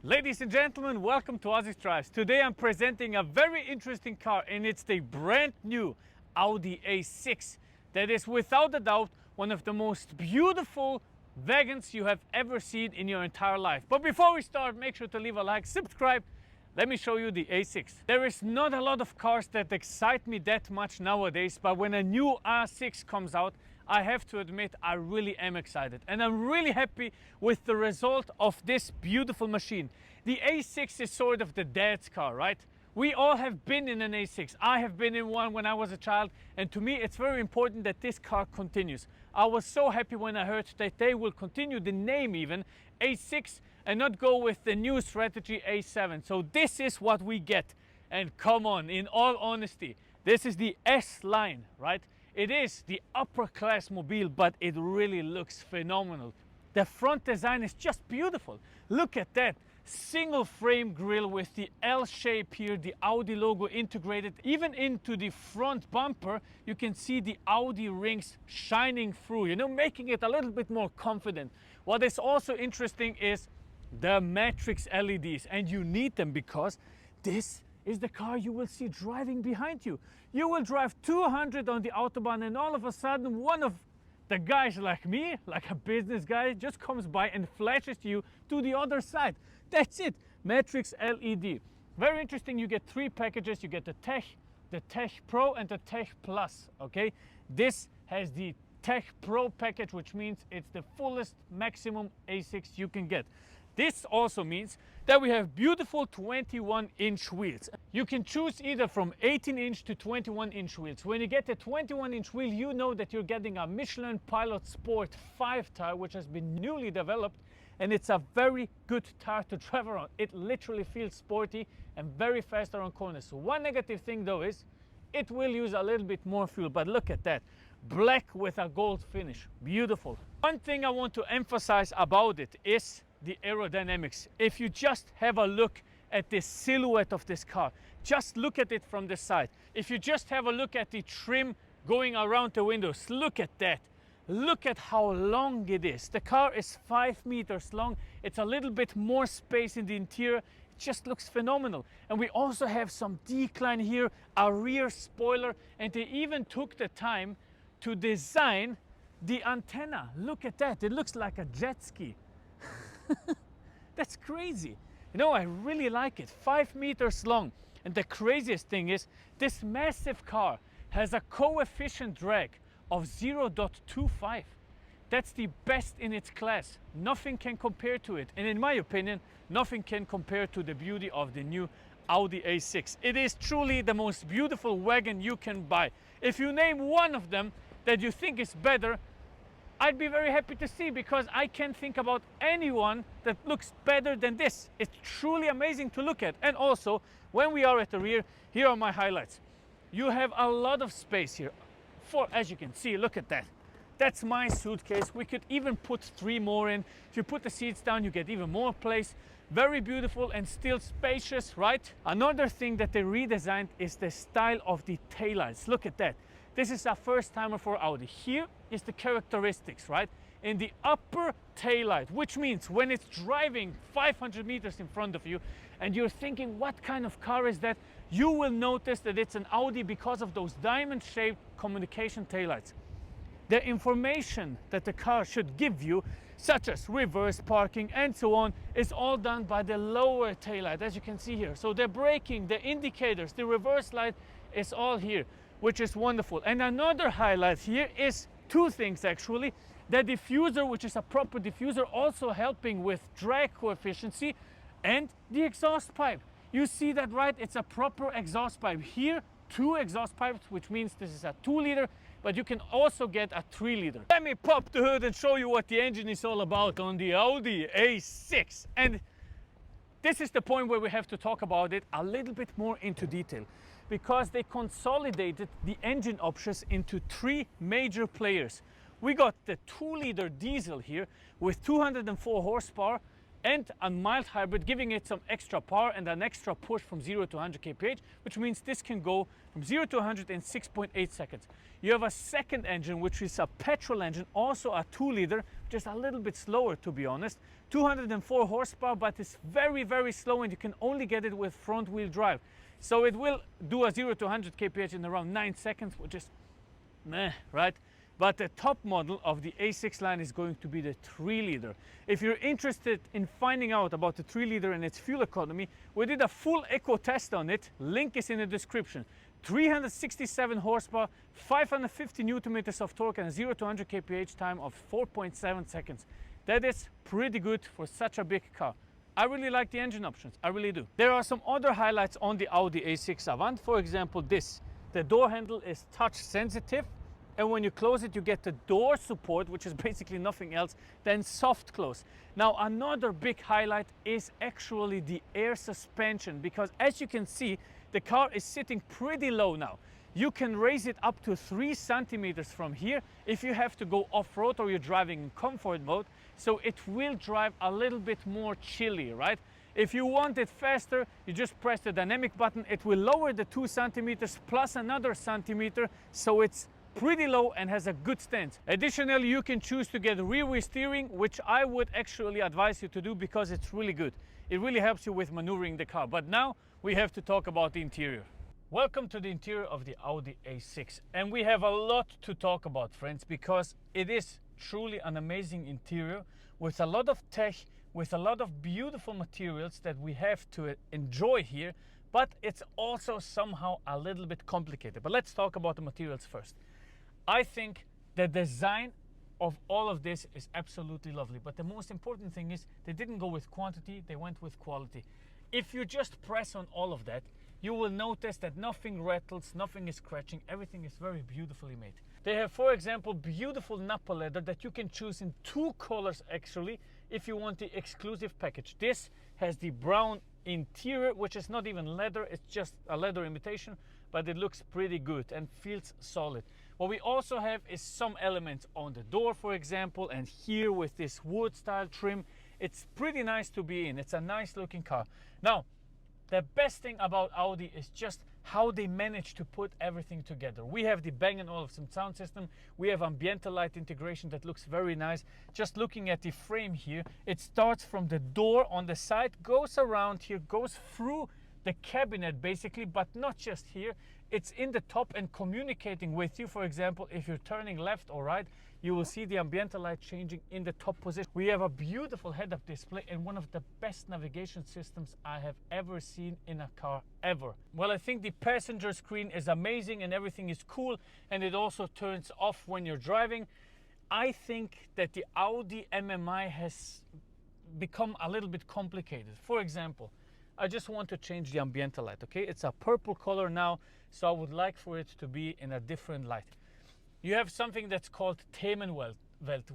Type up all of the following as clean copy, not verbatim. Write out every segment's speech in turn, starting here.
Ladies and gentlemen, welcome to Aussie Drives. Today I'm presenting a very interesting car, and it's the brand new Audi A6 that is without a doubt one of the most beautiful wagons you have ever seen in your entire life. But before we start, make sure to leave a like, subscribe. Let me show you the A6. There is not a lot of cars that excite me that much nowadays, but when a new A6 comes out, I have to admit I really am excited, and I'm really happy with the result of this beautiful machine. The A6 is sort of the dad's car, right? We all have been in an A6. I have been in one when I was a child, and to me it's very important that this car continues. I was so happy when I heard that they will continue the name even A6 and not go with the new strategy A7. So this is what we get. And come on, in all honesty, this is the S line, right? It is the upper class mobile, but it really looks phenomenal. The front design is just beautiful. Look at that. Single frame grille with the L shape here, the Audi logo integrated. Even into the front bumper, you can see the Audi rings shining through, you know, making it a little bit more confident. What is also interesting is the matrix LEDs, and you need them because this is the car you will see driving behind you. You will drive 200 on the Autobahn, and all of a sudden one of the guys like me, like a business guy, just comes by and flashes you to the other side. That's it, matrix LED. Very interesting. You get three packages. You get the Tech Pro and the Tech Plus, okay? This has the Tech Pro package, which means it's the fullest maximum A6 you can get. This also means that we have beautiful 21-inch wheels. You can choose either from 18-inch to 21-inch wheels. When you get the 21-inch wheel, you know that you're getting a Michelin Pilot Sport 5 tire, which has been newly developed, and it's a very good tire to travel around. It literally feels sporty and very fast around corners. So one negative thing though is it will use a little bit more fuel, but look at that. Black with a gold finish, beautiful. One thing I want to emphasize about it is the aerodynamics. If you just have a look at the silhouette of this car, just look at it from the side. If you just have a look at the trim going around the windows, look at that. Look at how long it is. The car is 5 meters long. It's a little bit more space in the interior. It just looks phenomenal. And we also have some decline here, a rear spoiler, and they even took the time to design the antenna. Look at that. It looks like a jet ski. That's crazy. You know, I really like it. 5 meters long. And the craziest thing is this massive car has a coefficient drag of 0.25. That's the best in its class. Nothing can compare to it. And in my opinion, nothing can compare to the beauty of the new Audi A6. It is truly the most beautiful wagon you can buy. If you name one of them that you think is better, I'd be very happy to see, because I can't think about anyone that looks better than this. It's truly amazing to look at. And also, when we are at the rear, here are my highlights. You have a lot of space here. As you can see, look at that. That's my suitcase. We could even put 3 more in. If you put the seats down, you get even more place. Very beautiful and still spacious, right? Another thing that they redesigned is the style of the taillights. Look at that. This is a first timer for Audi. Here is the characteristics, right? In the upper taillight, which means when it's driving 500 meters in front of you and you're thinking, what kind of car is that? You will notice that it's an Audi because of those diamond-shaped communication taillights. The information that the car should give you, such as reverse parking and so on, is all done by the lower taillight, as you can see here. So the braking, the indicators, the reverse light is all here, which is wonderful. And another highlight here is 2 things actually. The diffuser, which is a proper diffuser, also helping with drag coefficiency, and the exhaust pipe. You see that, right? It's a proper exhaust pipe. Here, 2 exhaust pipes, which means this is a 2-liter, but you can also get a 3-liter. Let me pop the hood and show you what the engine is all about on the Audi A6. And this is the point where we have to talk about it a little bit more into detail, because they consolidated the engine options into 3 major players. We got the 2-liter diesel here with 204 horsepower and a mild hybrid, giving it some extra power and an extra push from 0 to 100 kph, which means this can go from 0 to 100 in 6.8 seconds. You have a second engine, which is a petrol engine, also a 2-liter, just a little bit slower to be honest. 204 horsepower, but it's very, very slow, and you can only get it with front wheel drive. So it will do a 0 to 100 kph in around 9 seconds, which is meh, right? But the top model of the A6 line is going to be the 3-liter. If you're interested in finding out about the 3-liter and its fuel economy, we did a full eco test on it. Link is in the description. 367 horsepower, 550 newton meters of torque, and a 0 to 100 kph time of 4.7 seconds. That is pretty good for such a big car. I really like the engine options, I really do. There are some other highlights on the Audi A6 Avant. For example, this. The door handle is touch sensitive, and when you close it, you get the door support, which is basically nothing else than soft close. Now, another big highlight is actually the air suspension, because as you can see, the car is sitting pretty low now. You can raise it up to 3 centimeters from here if you have to go off-road or you're driving in comfort mode, so it will drive a little bit more chilly, right? If you want it faster, you just press the dynamic button. It will lower the 2 centimeters plus another centimeter, so it's pretty low and has a good stance. Additionally, you can choose to get rear wheel steering, which I would actually advise you to do because it's really good. It really helps you with maneuvering the car. But now we have to talk about the interior. Welcome to the interior of the Audi A6, and we have a lot to talk about, friends, because it is truly an amazing interior with a lot of tech, with a lot of beautiful materials that we have to enjoy here, but it's also somehow a little bit complicated. But let's talk about the materials first. I think the design of all of this is absolutely lovely, but the most important thing is they didn't go with quantity, they went with quality. If you just press on all of that, you will notice that nothing rattles, nothing is scratching, everything is very beautifully made. They have, for example, beautiful Nappa leather that you can choose in 2 colors actually if you want the exclusive package. This has the brown interior, which is not even leather, it's just a leather imitation, but it looks pretty good and feels solid. What we also have is some elements on the door, for example, and here with this wood style trim. It's pretty nice to be in. It's a nice looking car. Now, the best thing about Audi is just how they manage to put everything together. We have the Bang & Olufsen sound system. We have ambient light integration that looks very nice. Just looking at the frame here, it starts from the door on the side, goes around here, goes through the cabinet basically, but not just here. It's in the top and communicating with you. For example, if you're turning left or right, you will see the ambient light changing in the top position. We have a beautiful head-up display and one of the best navigation systems I have ever seen in a car ever. Well, I think the passenger screen is amazing and everything is cool, and it also turns off when you're driving. I think that the Audi MMI has become a little bit complicated. For example, I just want to change the ambient light, okay? It's a purple color now, so I would like for it to be in a different light. You have something that's called Themenwelt,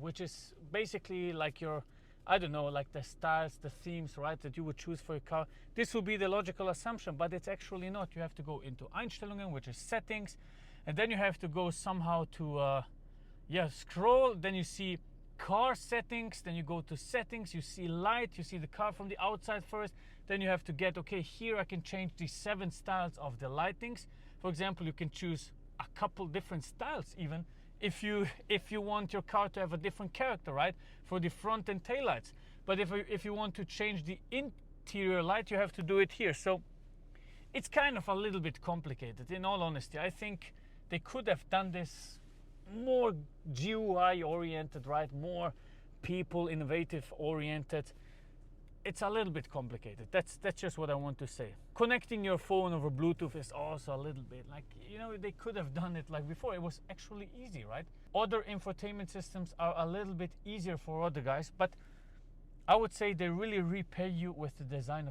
which is basically like your, I don't know, like the styles, the themes, right, that you would choose for your car. This will be the logical assumption, but it's actually not. You have to go into Einstellungen, which is settings, and then you have to go somehow to, scroll, then you see car settings, then you go to settings, you see light, you see the car from the outside first, then you have to get, okay, here I can change the 7 styles of the lightings. For example, you can choose a couple different styles even if you want your car to have a different character, right, for the front and tail lights. But if you want to change the interior light, you have to do it here. So it's kind of a little bit complicated, in all honesty. I think they could have done this more GUI oriented, right, more people innovative oriented. It's a little bit complicated. That's just what I want to say. Connecting your phone over Bluetooth is also a little bit like, you know, they could have done it like before. It was actually easy, right? Other infotainment systems are a little bit easier for other guys, but I would say they really repay you with the design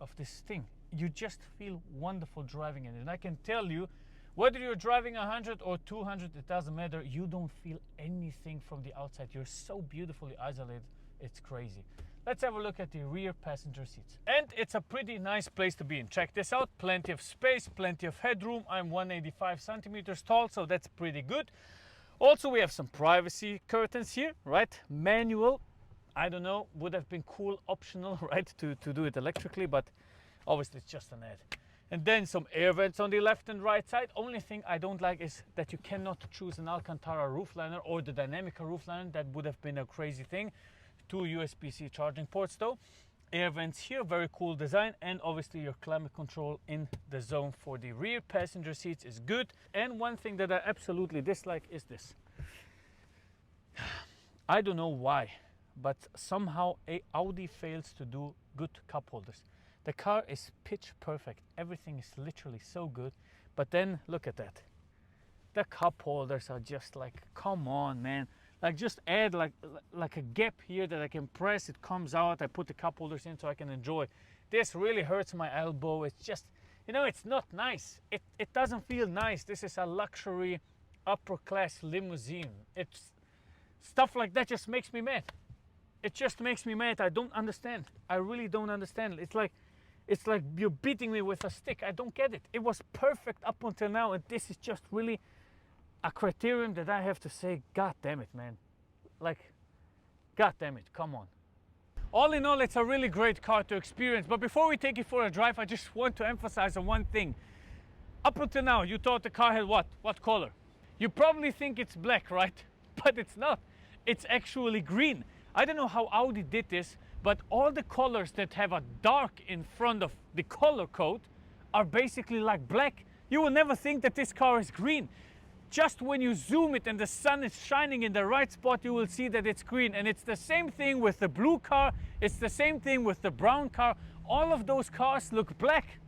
of this thing. You just feel wonderful driving in it. And I can tell you, whether you're driving 100 or 200, it doesn't matter. You don't feel anything from the outside. You're so beautifully isolated. It's crazy. Let's have a look at the rear passenger seats. And it's a pretty nice place to be in. Check this out. Plenty of space, plenty of headroom. I'm 185 centimeters tall, so that's pretty good. Also, we have some privacy curtains here, right? Manual. I don't know, would have been cool, optional, right, to do it electrically, but obviously it's just an ad. And then some air vents on the left and right side. Only thing I don't like is that you cannot choose an Alcantara roofliner or the Dynamica roofliner. That would have been a crazy thing. 2 USB-C charging ports though. Air vents here, very cool design, and obviously your climate control in the zone for the rear passenger seats is good. And one thing that I absolutely dislike is this. I don't know why, but somehow Audi fails to do good cup holders. The car is pitch perfect, everything is literally so good, but then look at that. The cup holders are just like, come on man. Like just add like a gap here that I can press, it comes out, I put the cup holders in so I can enjoy. This really hurts my elbow. It's just, you know, it's not nice. It doesn't feel nice. This is a luxury upper class limousine. It's stuff like that just makes me mad. It just makes me mad. I don't understand. I really don't understand. It's like you're beating me with a stick. I don't get it. It was perfect up until now, and this is just really a criterion that I have to say, God damn it, man. Like, God damn it, come on. All in all, it's a really great car to experience. But before we take it for a drive, I just want to emphasize on one thing. Up until now, you thought the car had what? What color? You probably think it's black, right? But it's not. It's actually green. I don't know how Audi did this, but all the colors that have a dark in front of the color code are basically like black. You will never think that this car is green. Just when you zoom it and the sun is shining in the right spot, you will see that it's green. And it's the same thing with the blue car. It's the same thing with the brown car. All of those cars look black.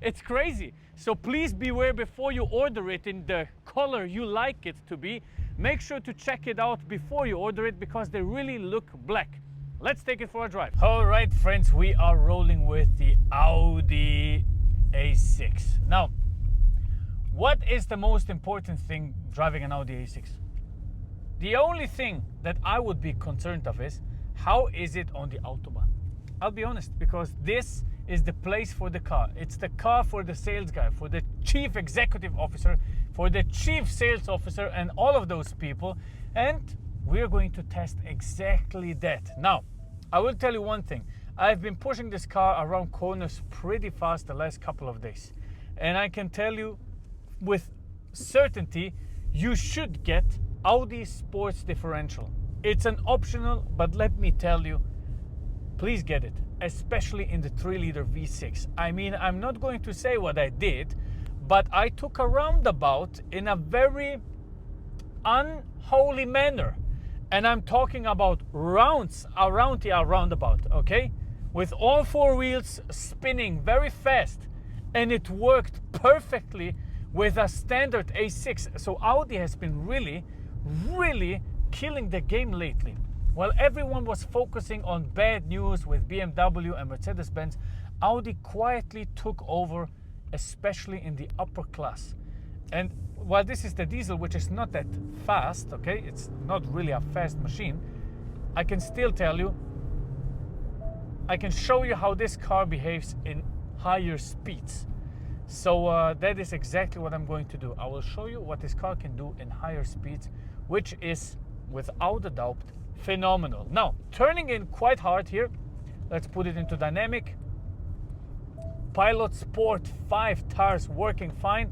It's crazy. So please beware before you order it in the color you like it to be. Make sure to check it out before you order it because they really look black. Let's take it for a drive. All right, friends, we are rolling with the Audi A6. Now, what is the most important thing driving an Audi A6? The only thing that I would be concerned of is how is it on the Autobahn? I'll be honest, because this is the place for the car. It's the car for the sales guy, for the chief executive officer, for the chief sales officer, and all of those people. And we're going to test exactly that. Now, I will tell you one thing. I've been pushing this car around corners pretty fast the last couple of days. And I can tell you with certainty, you should get Audi Sports Differential. It's an optional, but let me tell you, please get it, especially in the 3-liter V6. I mean, I'm not going to say what I did, but I took a roundabout in a very unholy manner. And I'm talking about rounds around the roundabout, okay? With all 4 wheels spinning very fast. And it worked perfectly with a standard A6. So Audi has been really killing the game lately. While everyone was focusing on bad news with BMW and Mercedes-Benz, Audi quietly took over, especially in the upper class. And while this is the diesel, which is not that fast, okay, it's not really a fast machine, I can still tell you, I can show you how this car behaves in higher speeds. So that is exactly what I'm going to do. I will show you what this car can do in higher speeds, which is without a doubt phenomenal. Now, turning in quite hard here. Let's put it into dynamic. Pilot Sport 5 tires working fine.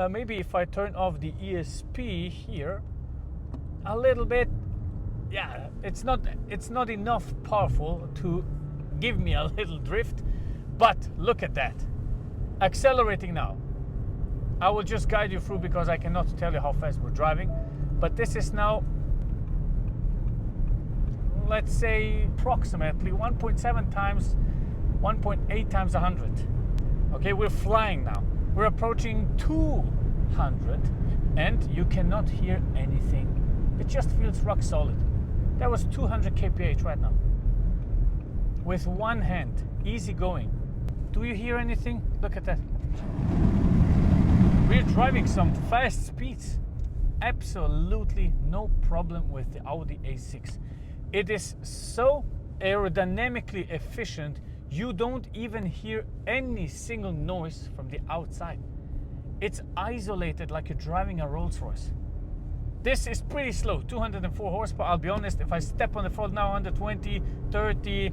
Maybe if I turn off the ESP here a little bit, yeah, it's not enough powerful to give me a little drift, but look at that. Accelerating now. I will just guide you through because I cannot tell you how fast we're driving, but this is now, let's say, approximately 1.7 times 1.8 times 100. Okay, we're flying now. We're approaching 200 and you cannot hear anything. It just feels rock solid. That was 200 kph right now. With one hand, easy going. Do you hear anything? Look at that. We're driving some fast speeds. Absolutely no problem with the Audi A6. It is so aerodynamically efficient, you don't even hear any single noise from the outside. It's isolated like you're driving a Rolls-Royce. This is pretty slow, 204 horsepower. I'll be honest, if I step on the throttle now, 120, 30,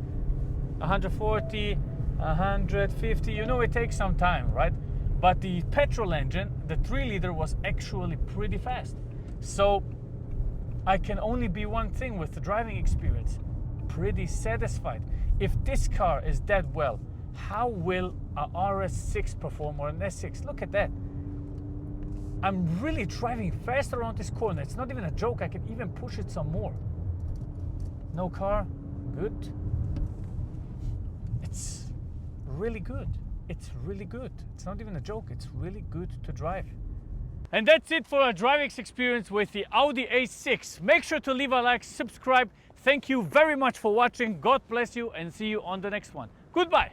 140, 150, you know it takes some time, right? But the petrol engine, the 3-liter, was actually pretty fast. So I can only be one thing with the driving experience: pretty satisfied. If this car is that well, how will a RS6 perform, or an S6? Look at that. I'm really driving fast around this corner. It's not even a joke. I can even push it some more. No car, good. It's really good. It's really good. It's not even a joke. It's really good to drive. And that's it for our driving experience with the Audi A6. Make sure to leave a like, subscribe. Thank you very much for watching. God bless you, and see you on the next one. Goodbye.